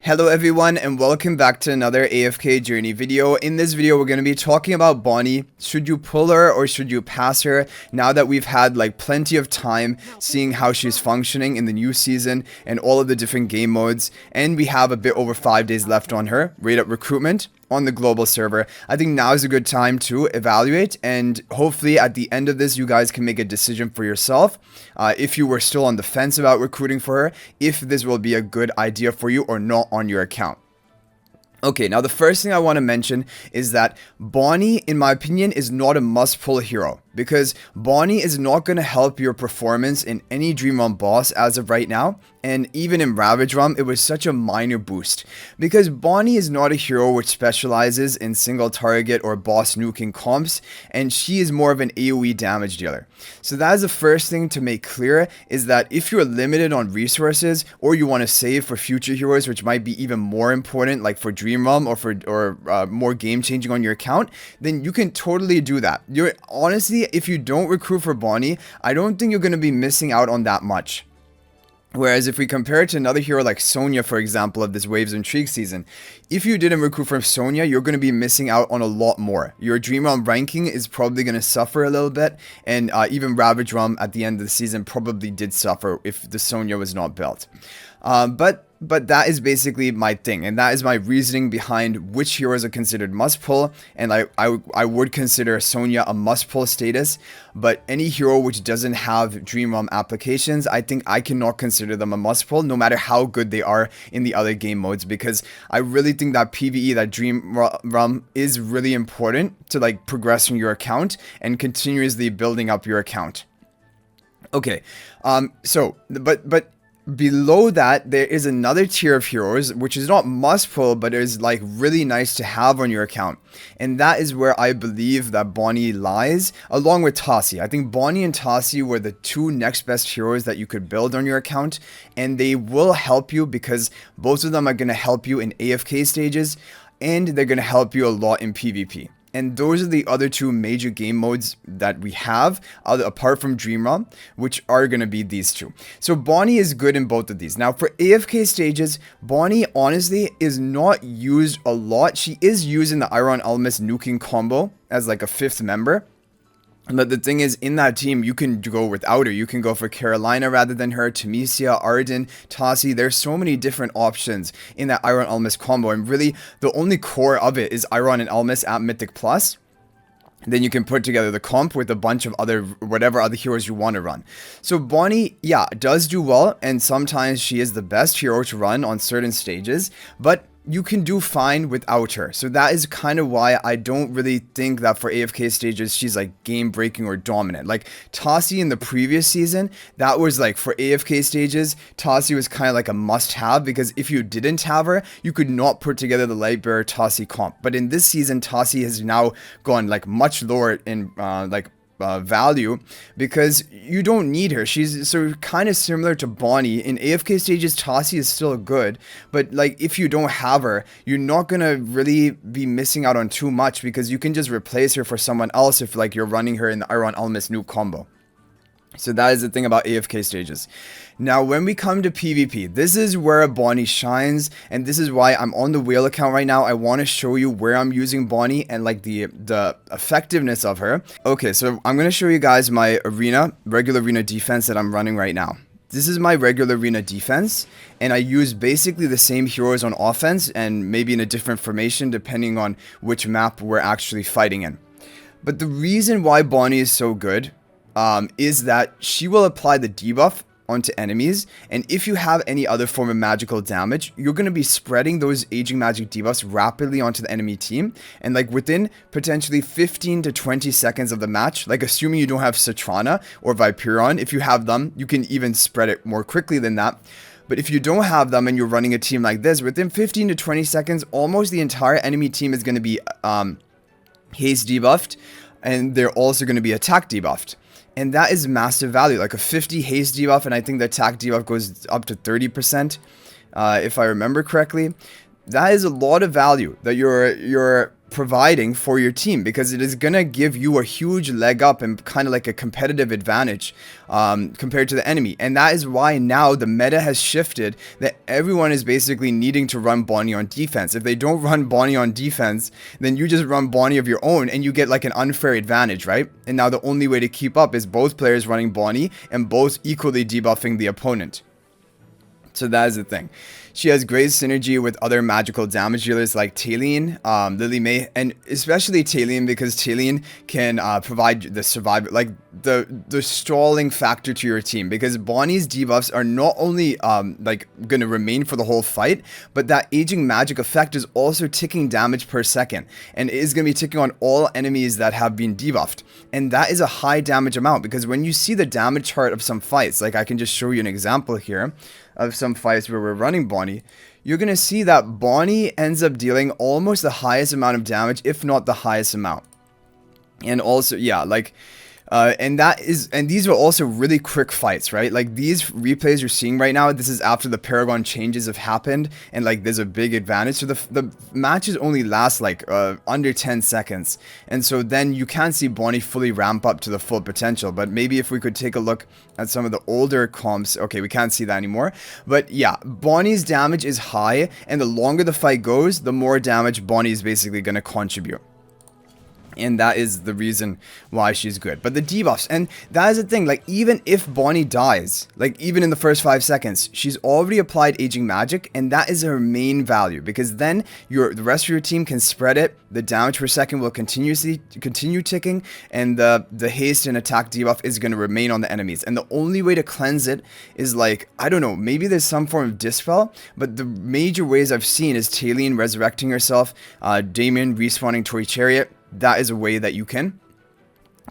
Hello everyone and welcome back to another AFK Journey video. In this video we're going to be talking about Bonnie. Should you pull her or should you pass her now that we've had like plenty of time seeing how she's functioning in the new season and all of the different game modes, and we have a bit over 5 days left on her rate up recruitment on the global server. I think now is a good time to evaluate, and hopefully at the end of this you guys can make a decision for yourself if you were still on the fence about recruiting for her, if this will be a good idea for you or not on your account. Okay, now the first thing I want to mention is that Bonnie, in my opinion, is not a must-pull hero, because Bonnie is not going to help your performance in any Dream Run boss as of right now, and even in Ravage Run, it was such a minor boost, because Bonnie is not a hero which specializes in single target or boss nuking comps, and she is more of an AoE damage dealer. So that is the first thing to make clear, is that if you're limited on resources, or you want to save for future heroes, which might be even more important, like for Dream Run or for more game changing on your account, then you can totally do that. You're honestly, if you don't recruit for Bonnie, I don't think you're going to be missing out on that much. Whereas if we compare it to another hero like Sonya, for example, of this Waves of Intrigue season, if you didn't recruit from Sonya, you're going to be missing out on a lot more. Your Dream Run ranking is probably going to suffer a little bit, and even Ravage Run at the end of the season probably did suffer if the Sonya was not built. But that is basically my thing, and that is my reasoning behind which heroes are considered must-pull, and I would consider Sonya a must-pull status, but any hero which doesn't have Dream Run applications, I think I cannot consider them a must-pull, no matter how good they are in the other game modes, because I really think that PvE, that Dream Run, is really important to like progressing your account and continuously building up your account. Okay, but below that, there is another tier of heroes, which is not must pull, but is like really nice to have on your account. And that is where I believe that Bonnie lies, along with Tassi. I think Bonnie and Tassi were the two next best heroes that you could build on your account. And they will help you because both of them are going to help you in AFK stages, and they're going to help you a lot in PvP. And those are the other two major game modes that we have, apart from Dream Run, which are going to be these two. So Bonnie is good in both of these. Now for AFK stages, Bonnie honestly is not used a lot. She is used in the Iron Almas nuking combo as like a 5th member. But the thing is, in that team, you can go without her. You can go for Carolina rather than her, Temesia, Arden, Tassi. There's so many different options in that Iron Almas combo. And really, the only core of it is Iron and Almas at Mythic Plus. Then you can put together the comp with a bunch of whatever other heroes you want to run. So Bonnie, yeah, does do well. And sometimes she is the best hero to run on certain stages. But you can do fine without her. So that is kind of why I don't really think that for AFK stages she's like game breaking or dominant. Like Tassi in the previous season, that was like for AFK stages, Tassi was kind of like a must have, because if you didn't have her, you could not put together the Lightbearer Tassi comp. But in this season, Tassi has now gone like much lower in value, because you don't need her. She's so kind of similar to Bonnie. In AFK stages, Tassi is still good, but like if you don't have her, you're not gonna really be missing out on too much, because you can just replace her for someone else if like you're running her in the Iron Almas nuke combo. So that is the thing about AFK stages. Now, when we come to PvP, this is where Bonnie shines, and this is why I'm on the whale account right now. I want to show you where I'm using Bonnie and like the effectiveness of her. Okay, so I'm going to show you guys my regular arena defense that I'm running right now. This is my regular arena defense, and I use basically the same heroes on offense and maybe in a different formation depending on which map we're actually fighting in. But the reason why Bonnie is so good is that she will apply the debuff onto enemies, and if you have any other form of magical damage, you're going to be spreading those aging magic debuffs rapidly onto the enemy team, and like within potentially 15 to 20 seconds of the match, like assuming you don't have Citrana or Viperon, if you have them, you can even spread it more quickly than that. But if you don't have them and you're running a team like this, within 15 to 20 seconds, almost the entire enemy team is going to be haste debuffed, and they're also going to be attack debuffed. And that is massive value, like a 50 haste debuff, and I think the attack debuff goes up to 30%, if I remember correctly. That is a lot of value that you're providing for your team, because it is going to give you a huge leg up and kind of like a competitive advantage compared to the enemy. And that is why now the meta has shifted, that everyone is basically needing to run Bonnie on defense. If they don't run Bonnie on defense, then you just run Bonnie of your own and you get like an unfair advantage, right? And now the only way to keep up is both players running Bonnie and both equally debuffing the opponent. So that is the thing. She has great synergy with other magical damage dealers like Talene, Lily May, and especially Talene, because Talene can provide the survival, like the stalling factor to your team, because Bonnie's debuffs are not only like going to remain for the whole fight, but that aging magic effect is also ticking damage per second, and it is going to be ticking on all enemies that have been debuffed. And that is a high damage amount, because when you see the damage chart of some fights, like I can just show you an example here of some fights where we're running Bonnie, you're going to see that Bonnie ends up dealing almost the highest amount of damage, if not the highest amount. And also, yeah, like, and these are also really quick fights, right? Like these replays you're seeing right now, this is after the Paragon changes have happened, and like there's a big advantage. So the matches only last like under 10 seconds, and so then you can't see Bonnie fully ramp up to the full potential. But maybe if we could take a look at some of the older comps, okay, we can't see that anymore. But yeah, Bonnie's damage is high, and the longer the fight goes, the more damage Bonnie is basically going to contribute. And that is the reason why she's good. But the debuffs, and that is the thing, like even if Bonnie dies, like even in the first 5 seconds, she's already applied aging magic, and that is her main value, because then the rest of your team can spread it, the damage per second will continue ticking, and the haste and attack debuff is going to remain on the enemies. And the only way to cleanse it is like, I don't know, maybe there's some form of dispel, but the major ways I've seen is Talene resurrecting herself, Damien respawning Toy Chariot. That is a way that you can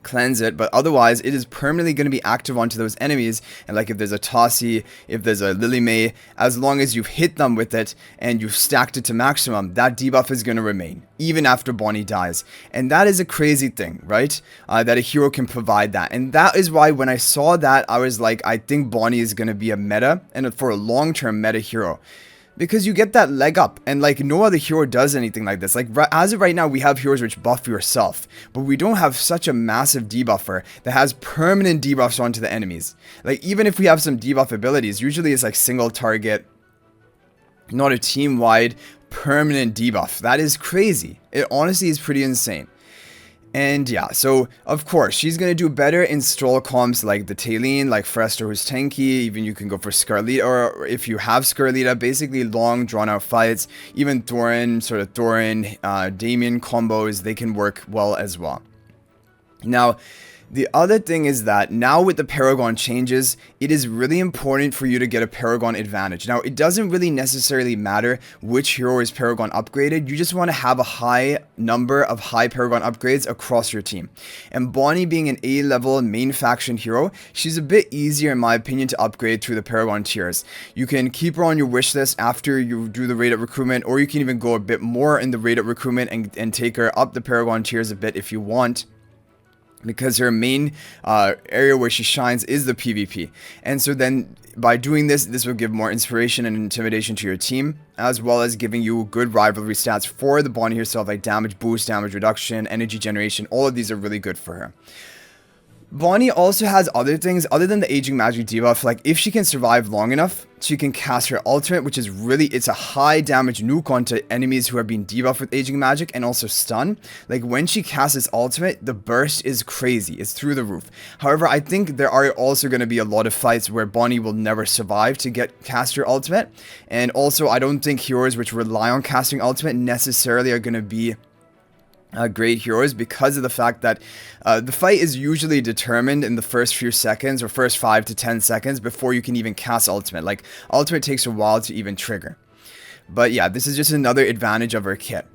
cleanse it, but otherwise it is permanently going to be active onto those enemies. And like if there's a Tossie, if there's a Lily May, as long as you've hit them with it and you've stacked it to maximum, that debuff is going to remain even after Bonnie dies. And that is a crazy thing, right? That a hero can provide that. And that is why when I saw that, I was like, I think Bonnie is going to be a meta, and for a long-term meta hero. Because you get that leg up, and like no other hero does anything like this. Like as of right now, we have heroes which buff yourself, but we don't have such a massive debuffer that has permanent debuffs onto the enemies. Like even if we have some debuff abilities, usually it's like single target, not a team-wide permanent debuff. That is crazy. It honestly is pretty insane. And yeah, so of course she's gonna do better in stall comps like the Talene, like Frester who's tanky. Even you can go for Scarlita, or if you have Scarlita, basically long drawn out fights. Even Thorin, sort of Thorin, Damien combos, they can work well as well. Now, the other thing is that now with the Paragon changes, it is really important for you to get a Paragon advantage. Now, it doesn't really necessarily matter which hero is Paragon upgraded. You just want to have a high number of high Paragon upgrades across your team. And Bonnie being an A-level main faction hero, she's a bit easier in my opinion to upgrade through the Paragon tiers. You can keep her on your wish list after you do the rated recruitment, or you can even go a bit more in the rated recruitment and take her up the Paragon tiers a bit if you want, because her main area where she shines is the PvP. And so then by doing this will give more inspiration and intimidation to your team, as well as giving you good rivalry stats for the Bonnie herself, like damage boost, damage reduction, energy generation. All of these are really good for her. Bonnie also has other things other than the aging magic debuff. Like if she can survive long enough, she can cast her ultimate, which is really, it's a high damage nuke onto enemies who are being debuffed with aging magic, and also stun. Like when she casts this ultimate, the burst is crazy. It's through the roof. However, I think there are also going to be a lot of fights where Bonnie will never survive to cast her ultimate. And also, I don't think heroes which rely on casting ultimate necessarily are going to be great heroes, because of the fact that the fight is usually determined in the first few seconds, or first 5 to 10 seconds before you can even cast ultimate. Like ultimate takes a while to even trigger. But yeah, this is just another advantage of her kit.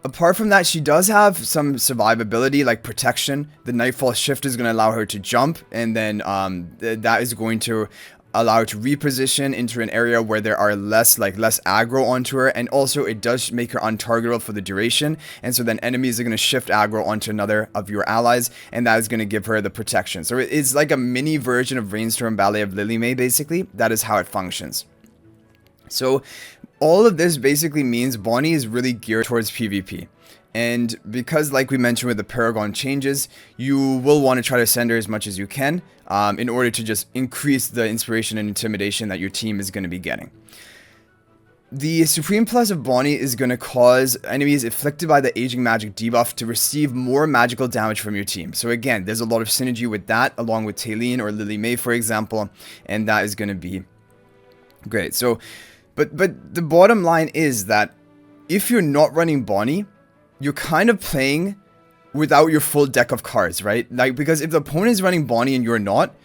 Apart from that, she does have some survivability, like protection. The Nightfall Shift is going to allow her to jump, and then that is going to allow her to reposition into an area where there are less aggro onto her, and also it does make her untargetable for the duration, and so then enemies are going to shift aggro onto another of your allies, and that is going to give her the protection. So it's like a mini version of Rainstorm Ballet of Lily May, basically. That is how it functions. So all of this basically means Bonnie is really geared towards PvP. And because, like we mentioned with the Paragon changes, you will want to try to send her as much as you can in order to just increase the inspiration and intimidation that your team is going to be getting. The Supreme Plus of Bonnie is going to cause enemies afflicted by the Aging Magic debuff to receive more magical damage from your team. So again, there's a lot of synergy with that, along with Taylene or Lily May, for example, and that is going to be great. So, but the bottom line is that if you're not running Bonnie, you're kind of playing without your full deck of cards, right? Like, because if the opponent is running Bonnie and you're not,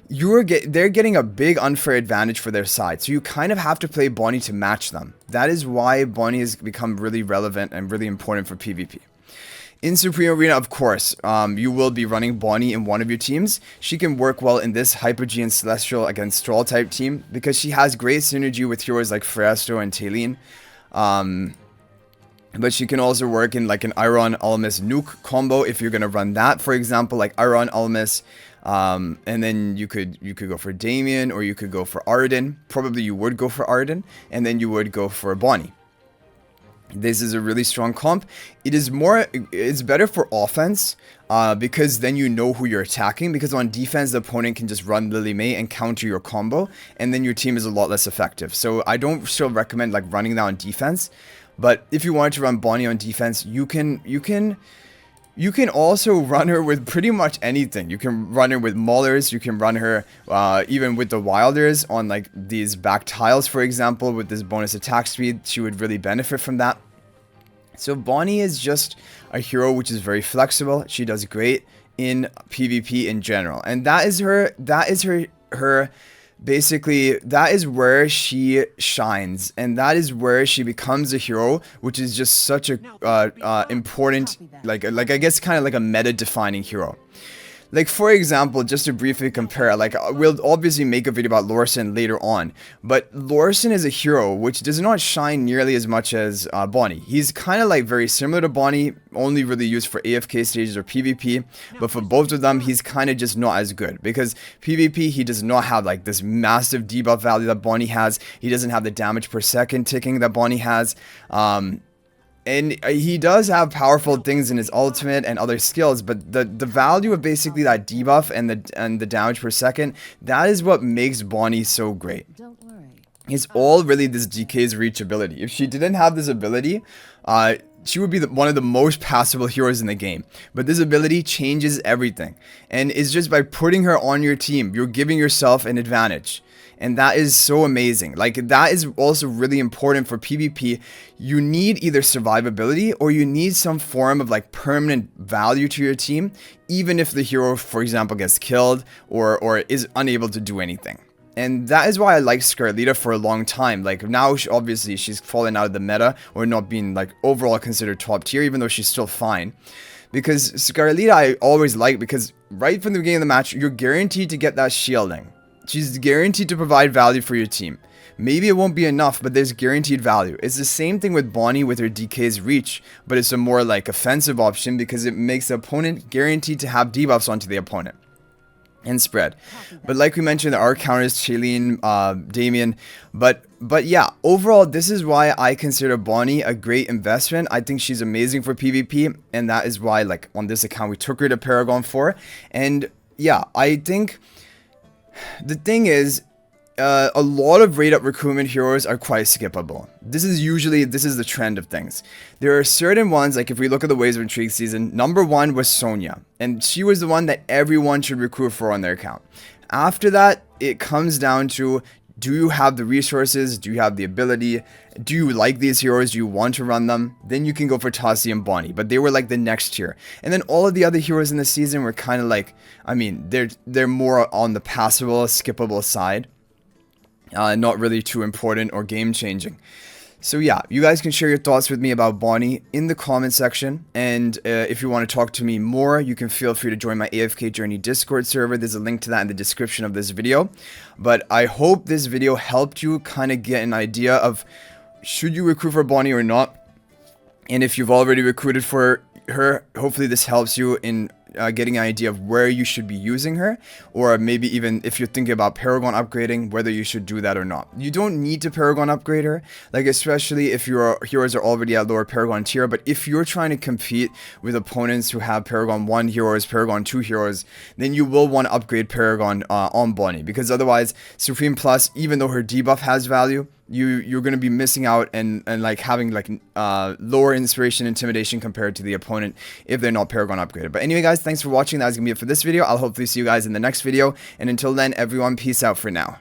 they're getting a big unfair advantage for their side. So you kind of have to play Bonnie to match them. That is why Bonnie has become really relevant and really important for PvP. In Supreme Arena, of course, you will be running Bonnie in one of your teams. She can work well in this Hyper-G and Celestial against Stroll type team because she has great synergy with heroes like Freyasto and Taylene. But she can also work in like an Iron Almas Nuke combo if you're gonna run that, for example, like Iron Almas, and then you could go for Damien or you could go for Arden. Probably you would go for Arden, and then you would go for Bonnie. This is a really strong comp. It's better for offense because then you know who you're attacking, because on defense the opponent can just run Lily May and counter your combo, and then your team is a lot less effective. So I don't still recommend like running that on defense. But if you wanted to run Bonnie on defense, you can also run her with pretty much anything. You can run her with Maulers, you can run her even with the Wilders on like these back tiles, for example, with this bonus attack speed. She would really benefit from that. So Bonnie is just a hero which is very flexible. She does great in PvP in general. And that is her basically, that is where she shines, and that is where she becomes a hero, which is just such a important, like I guess kind of like a meta-defining hero. Like, for example, just to briefly compare, like, we'll obviously make a video about Lorsan later on, but Lorsan is a hero which does not shine nearly as much as Bonnie. He's kind of like very similar to Bonnie, only really used for AFK stages or PvP, but for both of them, he's kind of just not as good, because PvP, he does not have like this massive debuff value that Bonnie has. He doesn't have the damage per second ticking that Bonnie has. And he does have powerful things in his ultimate and other skills, but the value of basically that debuff and the damage per second, that is what makes Bonnie so great. It's all really this DK's reach ability. If she didn't have this ability, she would be one of the most passable heroes in the game. But this ability changes everything. And it's just by putting her on your team, you're giving yourself an advantage. And that is so amazing. Like, that is also really important for PvP. You need either survivability or you need some form of like permanent value to your team, even if the hero, for example, gets killed or is unable to do anything. And that is why I liked Scarlita for a long time. Like, now, obviously, she's fallen out of the meta or not being like overall considered top tier, even though she's still fine. Because Scarlita I always liked, because right from the beginning of the match, you're guaranteed to get that shielding. She's guaranteed to provide value for your team. Maybe it won't be enough, but there's guaranteed value. It's the same thing with Bonnie with her DK's reach, but it's a more like offensive option because it makes the opponent guaranteed to have debuffs onto the opponent and spread. But like we mentioned, there are counters, Shailene, Damien, but yeah, overall, this is why I consider Bonnie a great investment. I think she's amazing for PvP, and that is why, like, on this account, we took her to Paragon 4, and yeah, I think the thing is, a lot of rate up recruitment heroes are quite skippable. This is the trend of things. There are certain ones, like if we look at the Waves of Intrigue season, number 1 was Sonya, and she was the one that everyone should recruit for on their account. After that, it comes down to, do you have the resources? Do you have the ability? Do you like these heroes? Do you want to run them? Then you can go for Tassi and Bonnie, but they were like the next tier. And then all of the other heroes in the season were kind of like, I mean, they're more on the passable, skippable side. Not really too important or game-changing. So yeah, you guys can share your thoughts with me about Bonnie in the comment section. And if you want to talk to me more, you can feel free to join my AFK Journey Discord server. There's a link to that in the description of this video. But I hope this video helped you kind of get an idea of, should you recruit for Bonnie or not? And if you've already recruited for her, hopefully this helps you in getting an idea of where you should be using her, or maybe even if you're thinking about Paragon upgrading, whether you should do that or not. You don't need to Paragon upgrade her, like especially if your heroes are already at lower Paragon tier, but if you're trying to compete with opponents who have Paragon 1 heroes, Paragon 2 heroes, then you will want to upgrade Paragon on Bonnie, because otherwise Supreme Plus, even though her debuff has value, you're going to be missing out and like having like lower inspiration intimidation compared to the opponent if they're not Paragon upgraded. But anyway guys, thanks for watching. That was going to be it for this video. I'll hopefully see you guys in the next video, and until then, everyone, peace out for now.